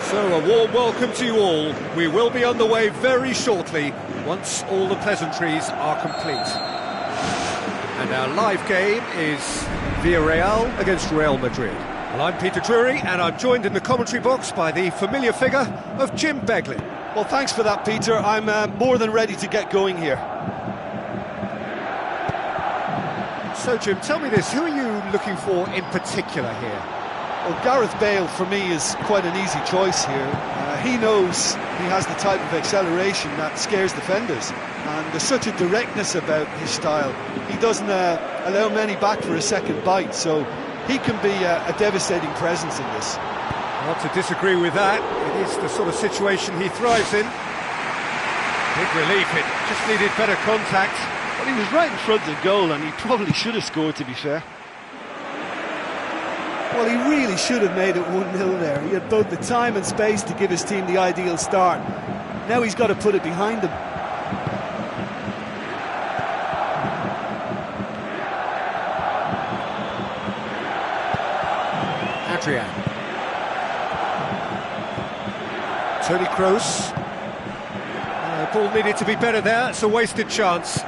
So a warm welcome to you all. We will be on the way very shortly, once all the pleasantries are complete. And our live game is Villarreal against Real Madrid. Well, I'm Peter Drury, and I'm joined in the commentary box by the familiar figure of Jim Beglin. Well, thanks for that, Peter. I'm more than ready to get going here. So, Jim, tell me this, who are you looking for in particular here? Well, Gareth Bale, for me, is quite an easy choice here. He knows he has the type of acceleration that scares defenders, and there's such a directness about his style. He doesn't allow many back for a second bite, so he can be a devastating presence in this. Not to disagree with that. It is the sort of situation he thrives in. Big relief, it just needed better contact. Well, he was right in front of the goal, and he probably should have scored, to be fair. Well, he really should have made it 1-0 there. He had both the time and space to give his team the ideal start. Now he's got to put it behind him. Adrian. Toni Kroos. Ball needed to be better there, it's a wasted chance.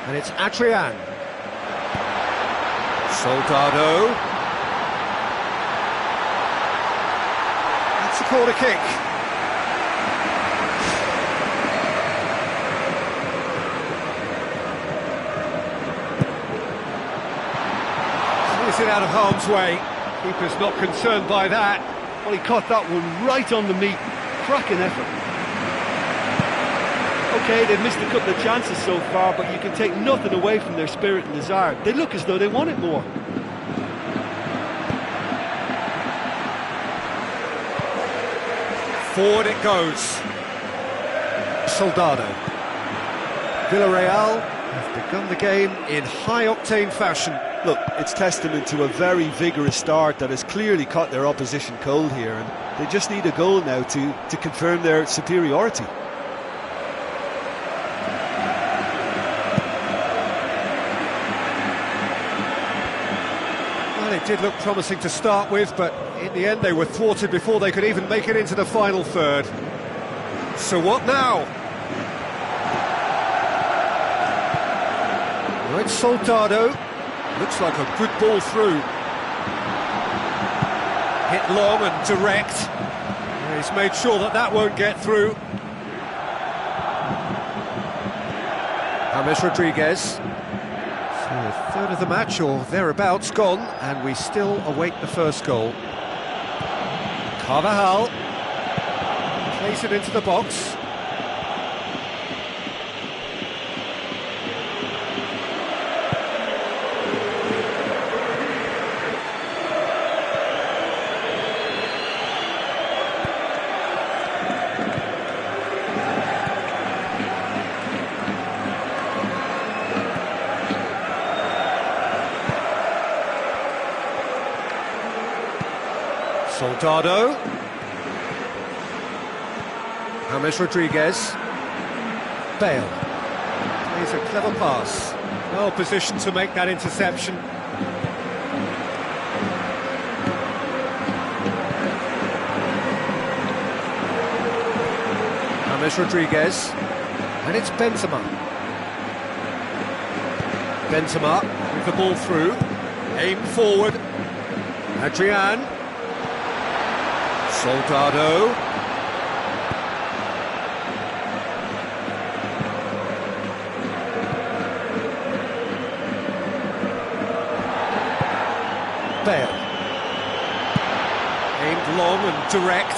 And it's Adrian. Soldado. That's a corner kick. Is it out of harm's way? Keeper's not concerned by that. Well, he caught that one right on the meat. Cracking effort. OK, they've missed a couple of chances so far, but you can take nothing away from their spirit and desire. They look as though they want it more. Forward it goes. Soldado. Villarreal have begun the game in high-octane fashion. Look, it's testament to a very vigorous start that has clearly caught their opposition cold here, and they just need a goal now to confirm their superiority. Well, it did look promising to start with, but in the end they were thwarted before they could even make it into the final third. So what now? Right, Soldado. Looks like a good ball through. Hit long and direct. He's made sure that that won't get through. James Rodriguez. So a third of the match or thereabouts gone, and we still await the first goal. Carvajal plays it into the box. Soldado. James Rodriguez. Bale. Plays a clever pass. Well positioned to make that interception. James Rodriguez. And it's Benzema. Benzema with the ball through. Aim forward. Adrian. Soldado. Bale. Aimed long and direct.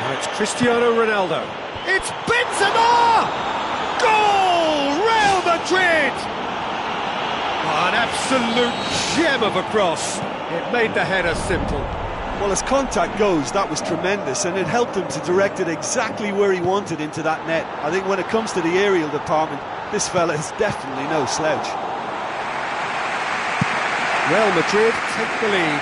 Now it's Cristiano Ronaldo. It's Benzema! Goal! Real Madrid! Oh, an absolute gem of a cross. It made the header simple. Well, as contact goes, that was tremendous, and it helped him to direct it exactly where he wanted into that net. I think when it comes to the aerial department, this fella is definitely no slouch. Real Madrid take the lead,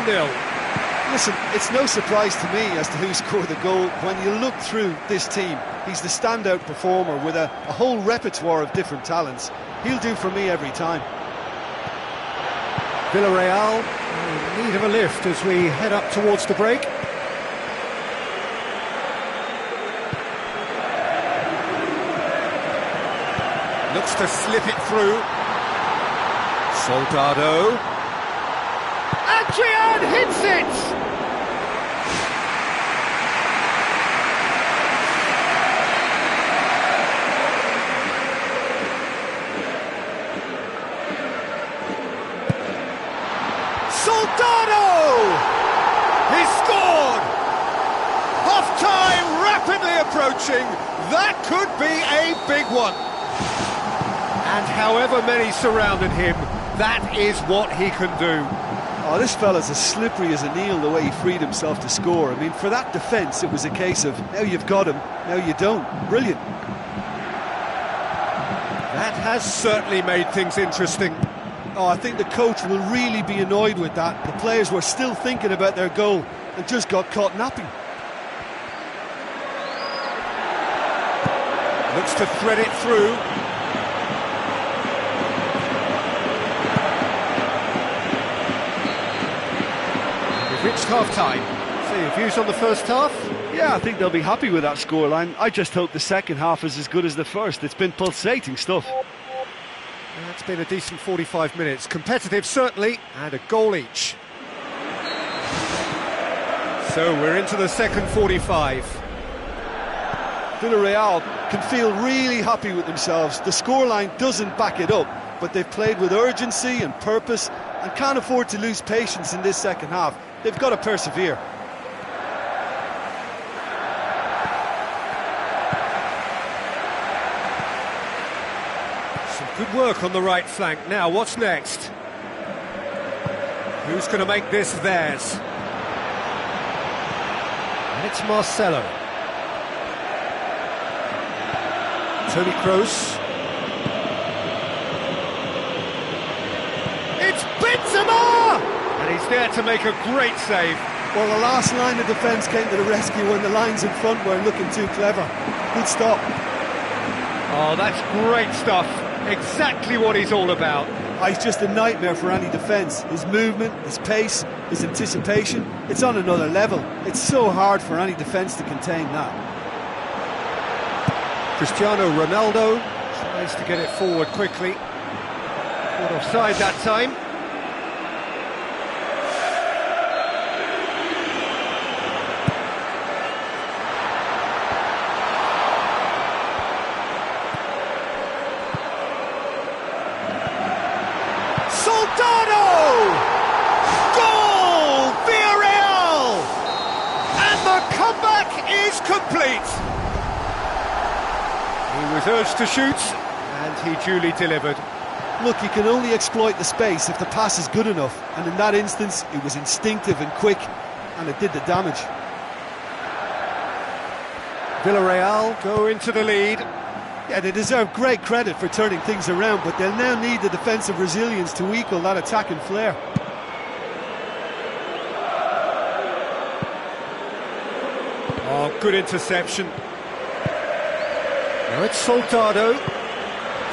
1-0. Listen, it's no surprise to me as to who scored the goal. When you look through this team, he's the standout performer with a whole repertoire of different talents. He'll do for me every time. Villarreal need of a lift as we head up towards the break. Looks to slip it through. Soldado. Adrian hits it! Soldado! He scored! Half-time rapidly approaching. That could be a big one. And however many surrounded him, that is what he can do. Oh, this fella's as slippery as a Neil, the way he freed himself to score. I mean, for that defence, it was a case of, now you've got him, now you don't. Brilliant. That has certainly made things interesting. Oh, I think the coach will really be annoyed with that. The players were still thinking about their goal and just got caught napping. Looks to thread it through. We've reached half-time. So your views on the first half? Yeah, I think they'll be happy with that scoreline. I just hope the second half is as good as the first. It's been pulsating stuff. It's been a decent 45 minutes. Competitive, certainly, and a goal each. So we're into the second 45. Villarreal can feel really happy with themselves. The scoreline doesn't back it up, but they've played with urgency and purpose and can't afford to lose patience in this second half. They've got to persevere. Good work on the right flank. Now, what's next? Who's going to make this theirs? And it's Marcelo. Toni Kroos. It's Benzema! And he's there to make a great save. Well, the last line of defence came to the rescue when the lines in front weren't looking too clever. Good stop. Oh, that's great stuff. Exactly what he's all about. He's just a nightmare for any defence. His movement, his pace, his anticipation, it's on another level. It's so hard for any defence to contain that. Cristiano Ronaldo tries to get it forward quickly. Caught offside that time. Soldado! Goal! Villarreal! And the comeback is complete. He was urged to shoot, and he duly delivered. Look, you can only exploit the space if the pass is good enough, and in that instance, it was instinctive and quick, and it did the damage. Villarreal go into the lead. Yeah, they deserve great credit for turning things around, but they'll now need the defensive resilience to equal that attacking flair. Oh, good interception. Now it's Soldado.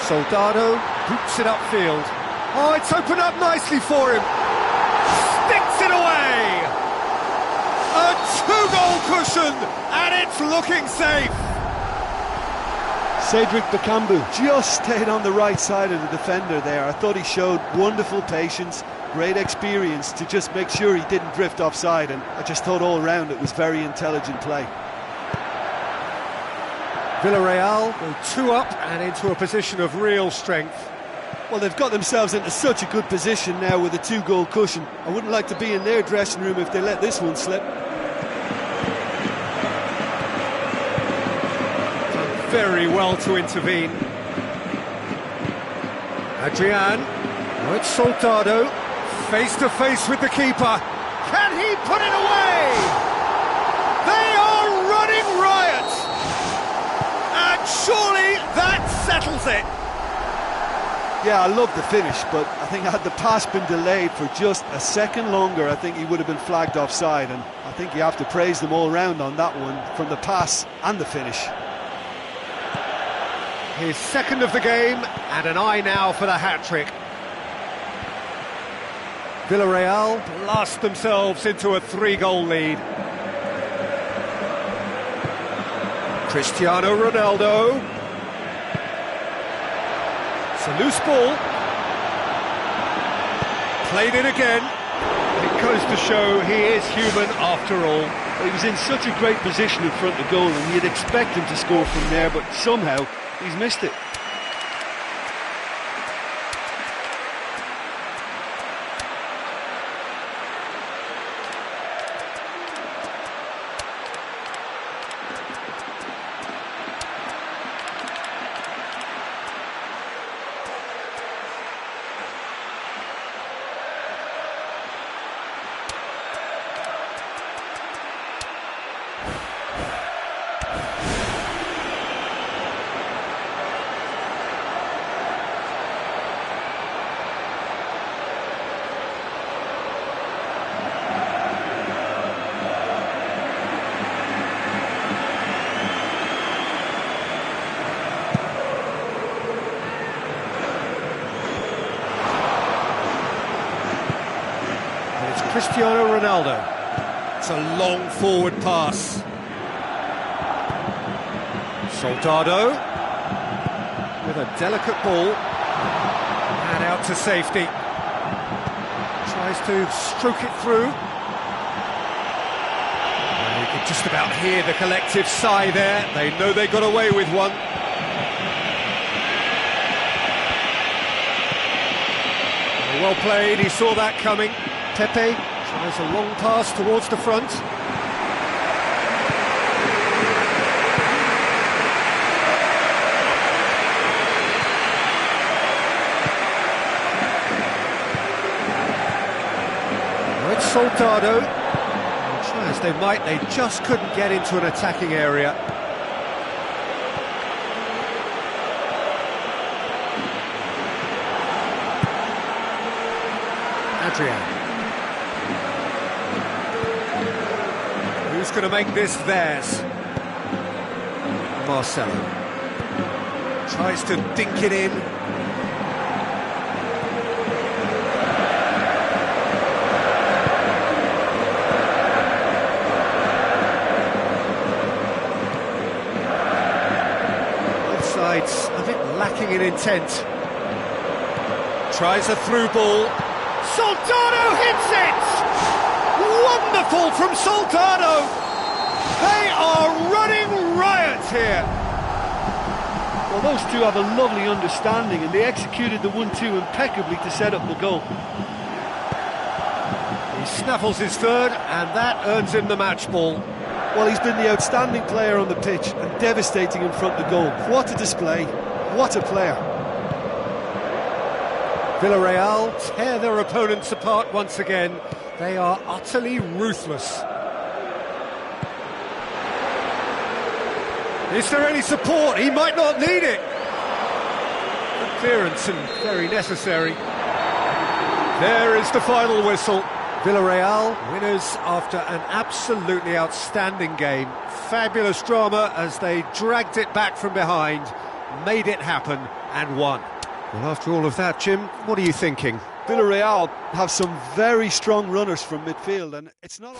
Soldado boots it upfield. Oh, it's opened up nicely for him. Sticks it away. A two-goal cushion, and it's looking safe. Cedric Bakambu just stayed on the right side of the defender there. I thought he showed wonderful patience, great experience to just make sure he didn't drift offside, and I just thought all round it was very intelligent play. Villarreal go two up and into a position of real strength. Well, they've got themselves into such a good position now with a two-goal cushion. I wouldn't like to be in their dressing room if they let this one slip. Very well to intervene. Adrian. Oh, it's Soldado. Face to face with the keeper. Can he put it away? They are running riot. And surely that settles it. Yeah, I love the finish, but I think had the pass been delayed for just a second longer, I think he would have been flagged offside, and I think you have to praise them all round on that one, from the pass and the finish. His second of the game, and an eye now for the hat-trick. Villarreal blast themselves into a 3-goal lead. Cristiano Ronaldo. It's a loose ball. Played in again. It goes to show he is human after all. Well, he was in such a great position in front of goal, and you'd expect him to score from there, but somehow he's missed it. Cristiano Ronaldo. It's a long forward pass. Soldado with a delicate ball and out to safety. Tries to stroke it through. And you can just about hear the collective sigh there. They know they got away with one. Well played, he saw that coming. Pepe tries a long pass towards the front. Now it's Soldado. Try as they might, they just couldn't get into an attacking area. Adrian. Who's going to make this theirs? Marcelo tries to dink it in. Both sides a bit lacking in intent. Tries a through ball. Soldado hits it! Wonderful from Soldado! They are running riot here! Well, those two have a lovely understanding, and they executed the 1-2 impeccably to set up the goal. He snaffles his third, and that earns him the match ball. Well, he's been the outstanding player on the pitch and devastating in front of goal. What a display, what a player. Villarreal tear their opponents apart once again. They are utterly ruthless. Is there any support? He might not need it. Good clearance and very necessary. There is the final whistle. Villarreal winners after an absolutely outstanding game. Fabulous drama as they dragged it back from behind, made it happen and won. Well, after all of that, Jim, what are you thinking? Villarreal have some very strong runners from midfield, and it's not...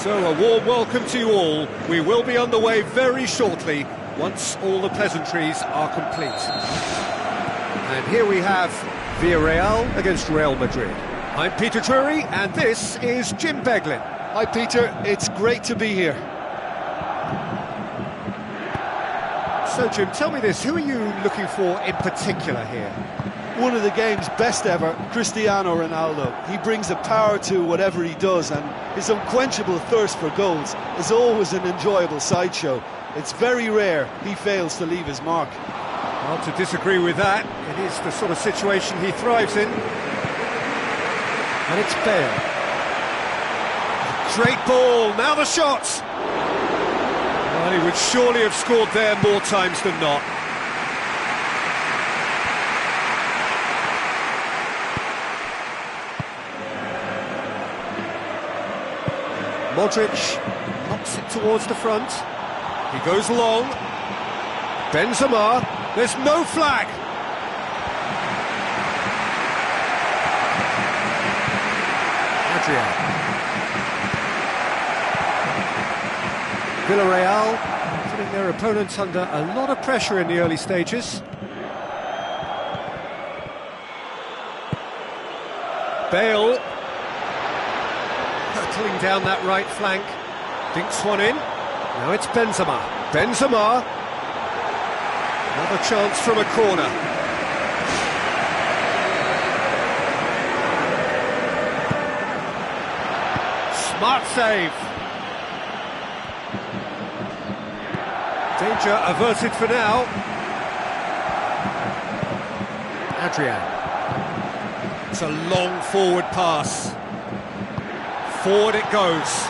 So a warm welcome to you all. We will be on the way very shortly, once all the pleasantries are complete. And here we have Villarreal against Real Madrid. I'm Peter Drury, and this is Jim Beglin. Hi Peter, it's great to be here. So Jim, tell me this, who are you looking for in particular here? One of the game's best ever, Cristiano Ronaldo. He brings a power to whatever he does, and his unquenchable thirst for goals is always an enjoyable sideshow. It's very rare he fails to leave his mark. Hard to disagree with that. It is the sort of situation he thrives in. And it's Bale. Great ball, now the shot! Well, he would surely have scored there more times than not. Modric knocks it towards the front. He goes long. Benzema. There's no flag. Adrian. Villarreal putting their opponents under a lot of pressure in the early stages. Bale. Hurtling down that right flank, dinks one in. Now it's Benzema. Benzema. Another chance from a corner. Smart save. Danger averted for now. Adrian. It's a long forward pass. Forward it goes.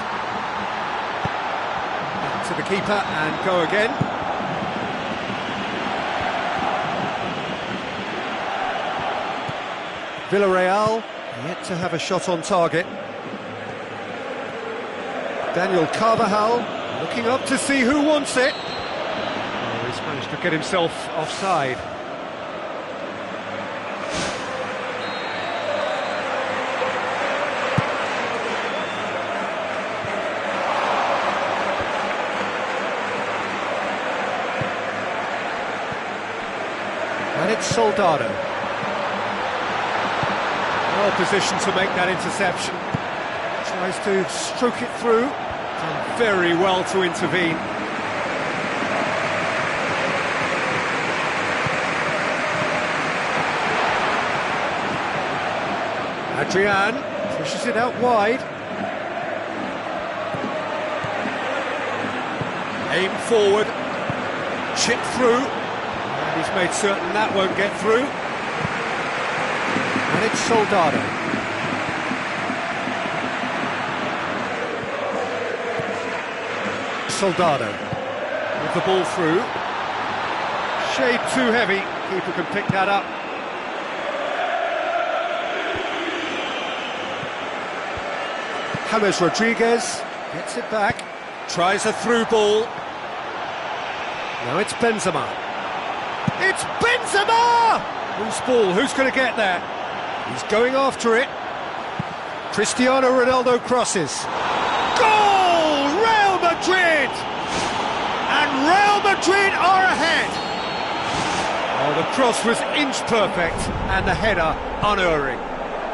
Back to the keeper and go again. Villarreal yet to have a shot on target. Daniel Carvajal looking up to see who wants it. Oh, he's managed to get himself offside. And it's Soldado. Well positioned to make that interception. Tries to stroke it through. Done very well to intervene. Adrian pushes it out wide. Aim forward. Chip through. He's made certain that won't get through. And it's Soldado. Soldado with the ball through. Shade too heavy. Keeper can pick that up. James Rodriguez gets it back. Tries a through ball. Now it's Benzema. It's Benzema! Whose ball? Who's going to get there? He's going after it. Cristiano Ronaldo crosses. Goal! Real Madrid! And Real Madrid are ahead! Oh, the cross was inch perfect and the header unerring.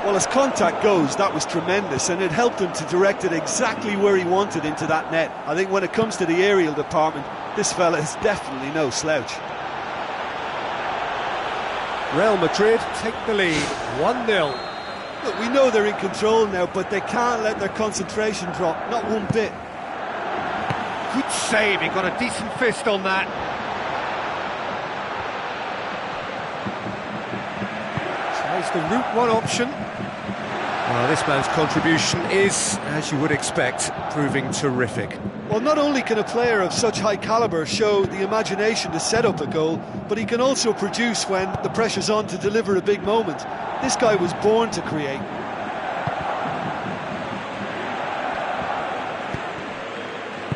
Well, as contact goes, that was tremendous, and it helped him to direct it exactly where he wanted into that net. I think when it comes to the aerial department, this fella is definitely no slouch. Real Madrid take the lead, 1-0. Look, we know they're in control now, but they can't let their concentration drop, not one bit. Good save, he got a decent fist on that. Tries the route one option. Well, this man's contribution is, as you would expect, proving terrific. Well, not only can a player of such high calibre show the imagination to set up a goal, but he can also produce when the pressure's on to deliver a big moment. This guy was born to create.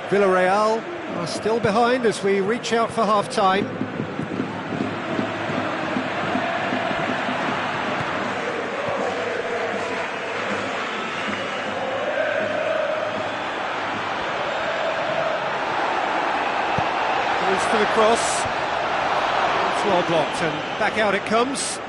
Villarreal are still behind as we reach out for half-time. for the cross. It's well blocked, and back out it comes.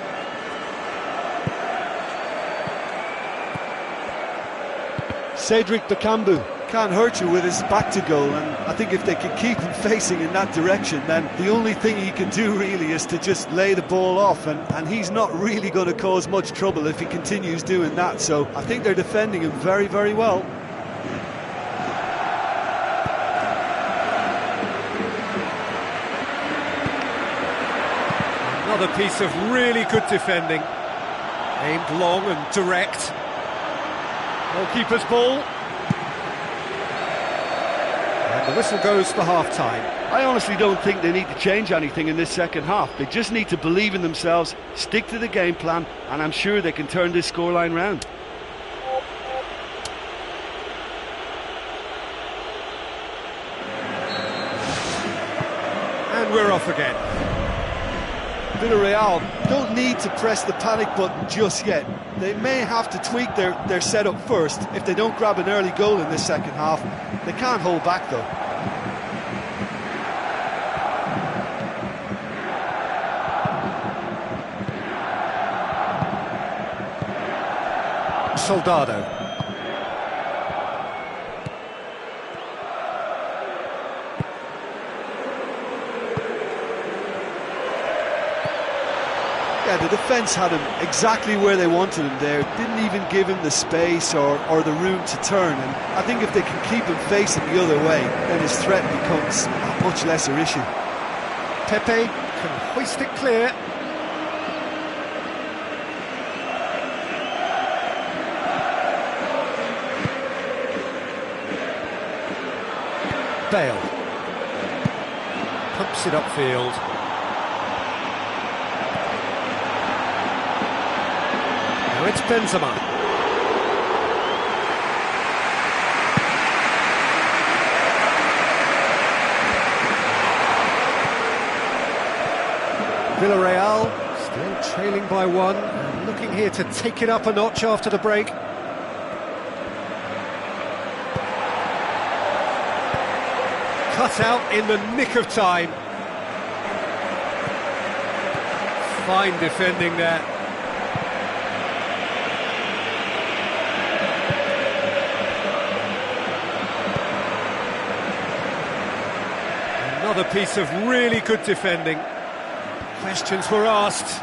Cedric Bakambu can't hurt you with his back to goal, and I think if they can keep him facing in that direction, then the only thing he can do really is to just lay the ball off, and he's not really going to cause much trouble if he continues doing that. So I think they're defending him very, very well. Another piece of really good defending, aimed long and direct. Goalkeeper's ball. And the whistle goes for half-time. I honestly don't think they need to change anything in this second half. They just need to believe in themselves, stick to the game plan, and I'm sure they can turn this scoreline round. And we're off again. Villarreal don't need to press the panic button just yet. They may have to tweak their setup first. If they don't grab an early goal in this second half, they can't hold back though. Soldado. Yeah, the defence had him exactly where they wanted him there. Didn't even give him the space or the room to turn. And I think if they can keep him facing the other way, then his threat becomes a much lesser issue. Pepe can hoist it clear. Bale pumps it upfield. Now it's Benzema. Villarreal still trailing by one, and looking here to take it up a notch after the break. Cut out in the nick of time. Fine defending there. Another piece of really good defending. Questions were asked,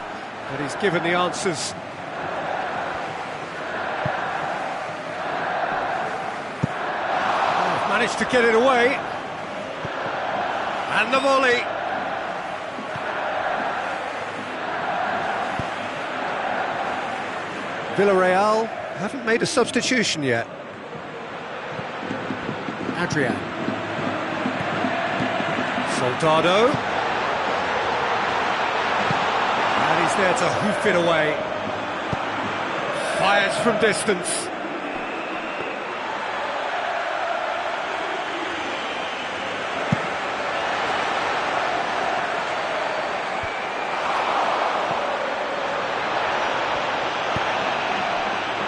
but he's given the answers. Oh, managed to get it away. And the volley. Villarreal haven't made a substitution yet. Adrian. Soldado. And he's there to hoof it away. Fires from distance.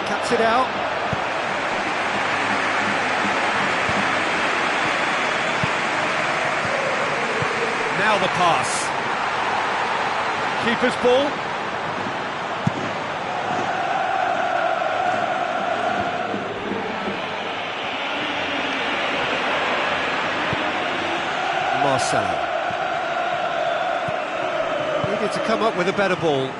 Cuts it out. Now the pass. Keeper's ball. Marcelo. Needed to come up with a better ball.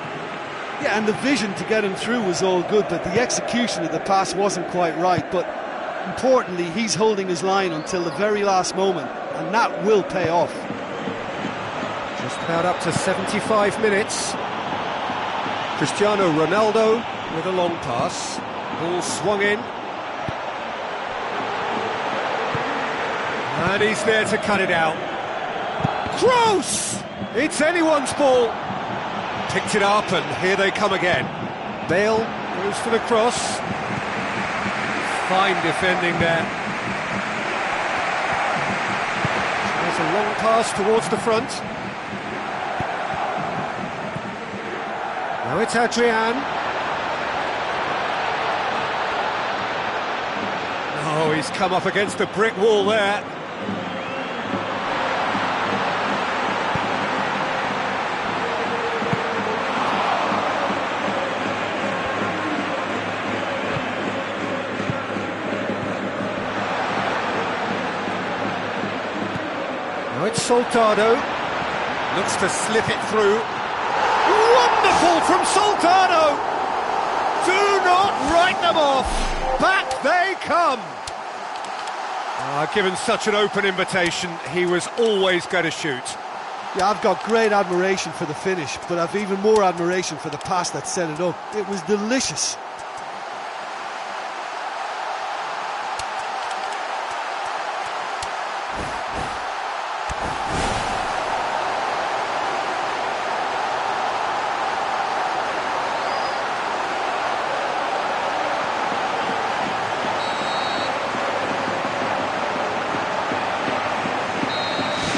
Yeah, and the vision to get him through was all good, but the execution of the pass wasn't quite right. But importantly, he's holding his line until the very last moment, and that will pay off. Just about up to 75 minutes. Cristiano Ronaldo with a long pass. Ball swung in. And he's there to cut it out. Kroos! It's anyone's ball. Picked it up, and here they come again. Bale goes for the cross. Fine defending there. There's a long pass towards the front. Now it's Adrian. Oh, he's come up against the brick wall there. it's Soldado. Looks to slip it through. Wonderful from Soldado! Do not write them off! Back they come! Given such an open invitation, he was always going to shoot. Yeah, I've got great admiration for the finish, but I've even more admiration for the pass that set it up. It was delicious.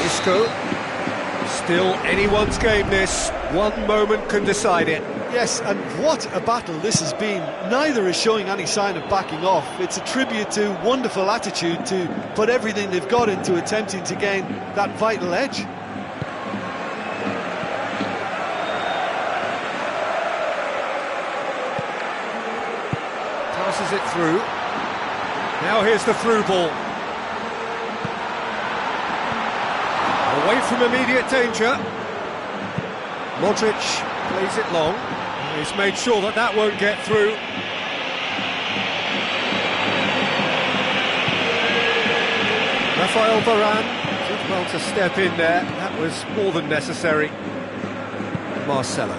Isco. Still anyone's game this. One moment can decide it. Yes, and what a battle this has been. Neither is showing any sign of backing off. It's a tribute to wonderful attitude to put everything they've got into attempting to gain that vital edge. Passes it through. Now here's the through ball. Away from immediate danger. Modric plays it long. He's made sure that that won't get through. Rafael Varane did well to step in there. That was more than necessary. Marcelo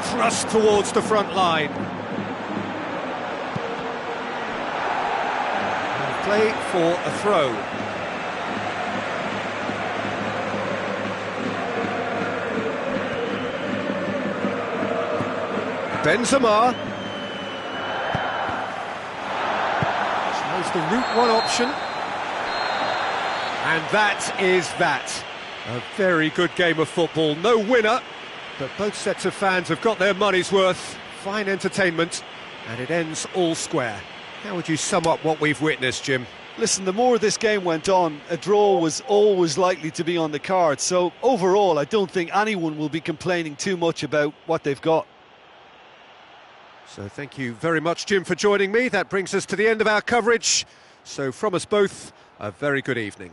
thrust towards the front line. And play for a throw. Benzema chose the route one option, and that is that. A very good game of football. No winner, but both sets of fans have got their money's worth. Fine entertainment, and it ends all square. How would you sum up what we've witnessed, Jim? Listen, the more this game went on, a draw was always likely to be on the card. So overall, I don't think anyone will be complaining too much about what they've got. So thank you very much, Jim, for joining me. That brings us to the end of our coverage. So from us both, a very good evening.